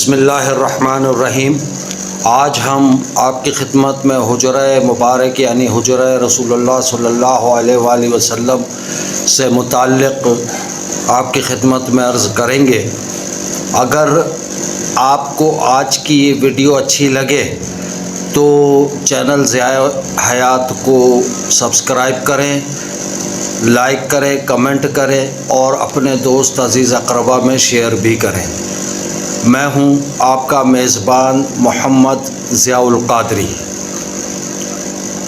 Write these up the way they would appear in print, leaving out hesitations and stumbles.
بسم اللہ الرحمن الرحیم۔ آج ہم آپ کی خدمت میں حجرہ مبارک یعنی حجرہ رسول اللہ صلی اللہ علیہ وآلہ وسلم سے متعلق آپ کی خدمت میں عرض کریں گے۔ اگر آپ کو آج کی یہ ویڈیو اچھی لگے تو چینل ضیاء حیات کو سبسکرائب کریں، لائک کریں، کمنٹ کریں اور اپنے دوست عزیز اقربا میں شیئر بھی کریں۔ میں ہوں آپ کا میزبان محمد ضیاء القادری۔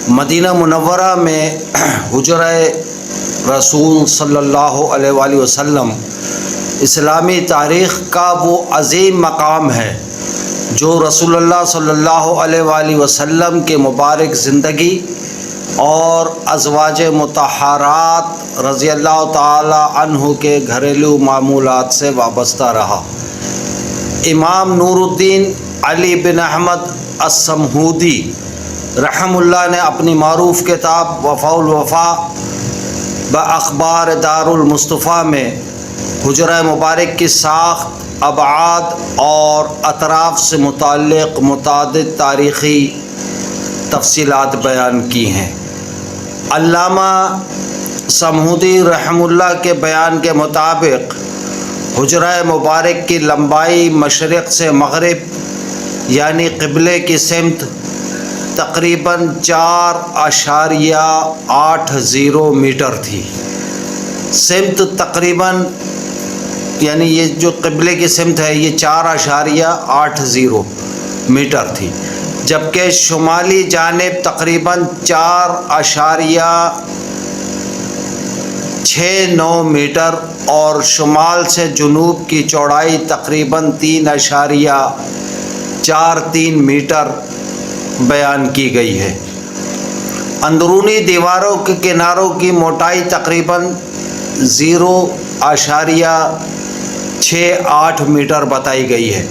مدینہ منورہ میں حجرہ رسول صلی اللہ علیہ وآلہ وسلم اسلامی تاریخ کا وہ عظیم مقام ہے جو رسول اللہ صلی اللہ علیہ وآلہ وسلم کے مبارک زندگی اور ازواج مطہرات رضی اللہ تعالی عنہ کے گھریلو معمولات سے وابستہ رہا۔ امام نور الدین علی بن احمد السمہودی رحم اللہ نے اپنی معروف کتاب وفاء الوفا باخبار دار المصطفیٰ میں حجرہ مبارک کی ساخت، ابعاد اور اطراف سے متعلق متعدد تاریخی تفصیلات بیان کی ہیں۔ علامہ سمہودی رحم اللہ کے بیان کے مطابق حجرہ مبارک کی لمبائی مشرق سے مغرب یعنی قبلے کی سمت تقریباً 4.80 میٹر تھی۔ سمت تقریباً یعنی یہ جو قبلے کی سمت ہے یہ 4.80 میٹر تھی، جبکہ شمالی جانب تقریباً 4.69 میٹر اور شمال سے جنوب کی چوڑائی تقریباً 3.43 میٹر بیان کی گئی ہے۔ اندرونی دیواروں کے کناروں کی موٹائی تقریباً 0.68 میٹر بتائی گئی ہے،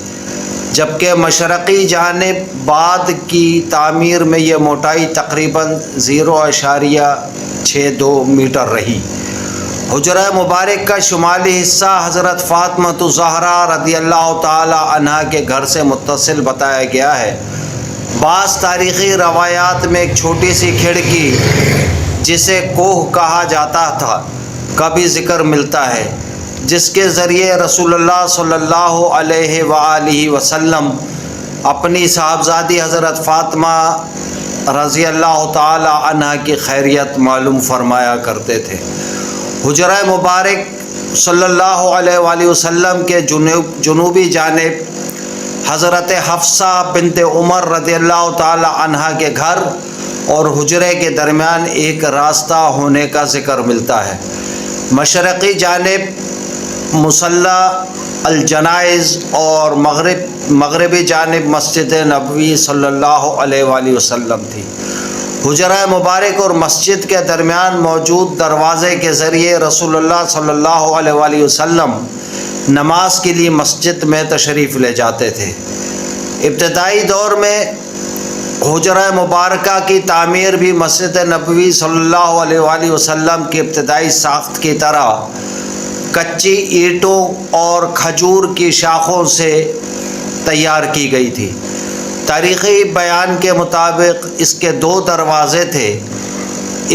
جبکہ مشرقی جانب بعد کی تعمیر میں یہ موٹائی تقریباً 0.62 میٹر رہی۔ حجرہ مبارک کا شمالی حصہ حضرت فاطمہ الزہرا رضی اللہ تعالی عنہا کے گھر سے متصل بتایا گیا ہے۔ بعض تاریخی روایات میں ایک چھوٹی سی کھڑکی جسے کوہ کہا جاتا تھا کا بھی ذکر ملتا ہے، جس کے ذریعے رسول اللہ صلی اللہ علیہ وآلہ وسلم اپنی صاحبزادی حضرت فاطمہ رضی اللہ تعالی عنہا کی خیریت معلوم فرمایا کرتے تھے۔ حجرہ مبارک صلی اللہ علیہ وآلہ وسلم کے جنوبی جانب حضرت حفصہ بنت عمر رضی اللہ تعالی عنہا کے گھر اور حجرے کے درمیان ایک راستہ ہونے کا ذکر ملتا ہے۔ مشرقی جانب مصلی الجنائز اور مغربی جانب مسجد نبوی صلی اللہ علیہ وآلہ وسلم تھی۔ حجرہ مبارک اور مسجد کے درمیان موجود دروازے کے ذریعے رسول اللہ صلی اللہ علیہ وآلہ وسلم نماز کے لیے مسجد میں تشریف لے جاتے تھے۔ ابتدائی دور میں حجرہ مبارکہ کی تعمیر بھی مسجد نبوی صلی اللہ علیہ وآلہ وسلم کی ابتدائی ساخت کی طرح کچی اینٹوں اور کھجور کی شاخوں سے تیار کی گئی تھی۔ تاریخی بیان کے مطابق اس کے 2 دروازے تھے،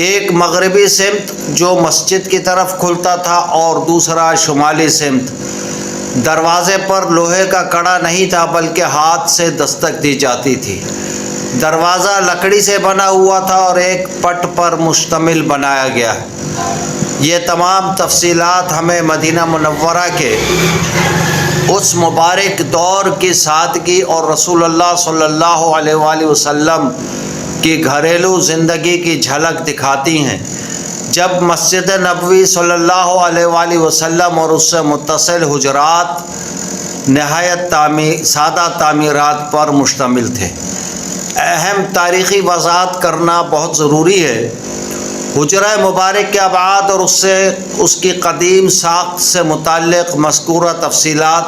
ایک مغربی سمت جو مسجد کی طرف کھلتا تھا اور دوسرا شمالی سمت۔ دروازے پر لوہے کا کڑا نہیں تھا بلکہ ہاتھ سے دستک دی جاتی تھی۔ دروازہ لکڑی سے بنا ہوا تھا اور ایک پٹ پر مشتمل بنایا گیا۔ یہ تمام تفصیلات ہمیں مدینہ منورہ کے اس مبارک دور کی سادگی اور رسول اللہ صلی اللہ علیہ وآلہ وسلم کی گھریلو زندگی کی جھلک دکھاتی ہیں، جب مسجد نبوی صلی اللہ علیہ وآلہ وسلم اور اس سے متصل حجرات نہایت سادہ تعمیرات پر مشتمل تھے۔ اہم تاریخی وضاحت کرنا بہت ضروری ہے۔ حجرہ مبارک کے ابعاد اور اس کی قدیم ساخت سے متعلق مذکورہ تفصیلات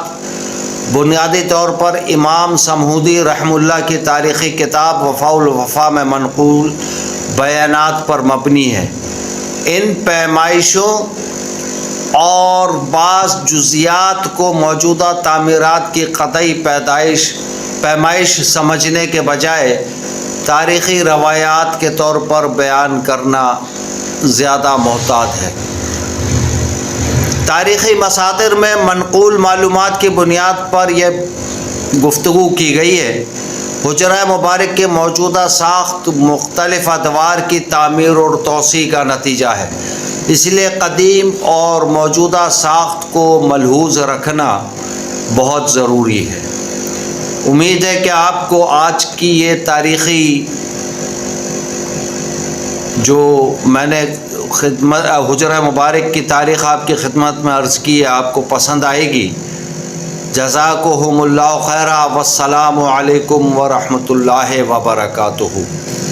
بنیادی طور پر امام سمہودی رحم اللہ کی تاریخی کتاب وفاء الوفا میں منقول بیانات پر مبنی ہے۔ ان پیمائشوں اور بعض جزیات کو موجودہ تعمیرات کی قطعی پیمائش سمجھنے کے بجائے تاریخی روایات کے طور پر بیان کرنا زیادہ محتاط ہے۔ تاریخی مصادر میں منقول معلومات کی بنیاد پر یہ گفتگو کی گئی ہے۔ حجرہ مبارک کے موجودہ ساخت مختلف ادوار کی تعمیر اور توسیع کا نتیجہ ہے، اس لیے قدیم اور موجودہ ساخت کو ملحوظ رکھنا بہت ضروری ہے۔ امید ہے کہ آپ کو آج کی یہ تاریخی جو میں نے حجرہ مبارک کی تاریخ آپ کی خدمت میں عرض کی ہے آپ کو پسند آئے گی۔ جزاکم اللہ خیرا، والسلام علیکم ورحمۃ اللہ وبرکاتہ۔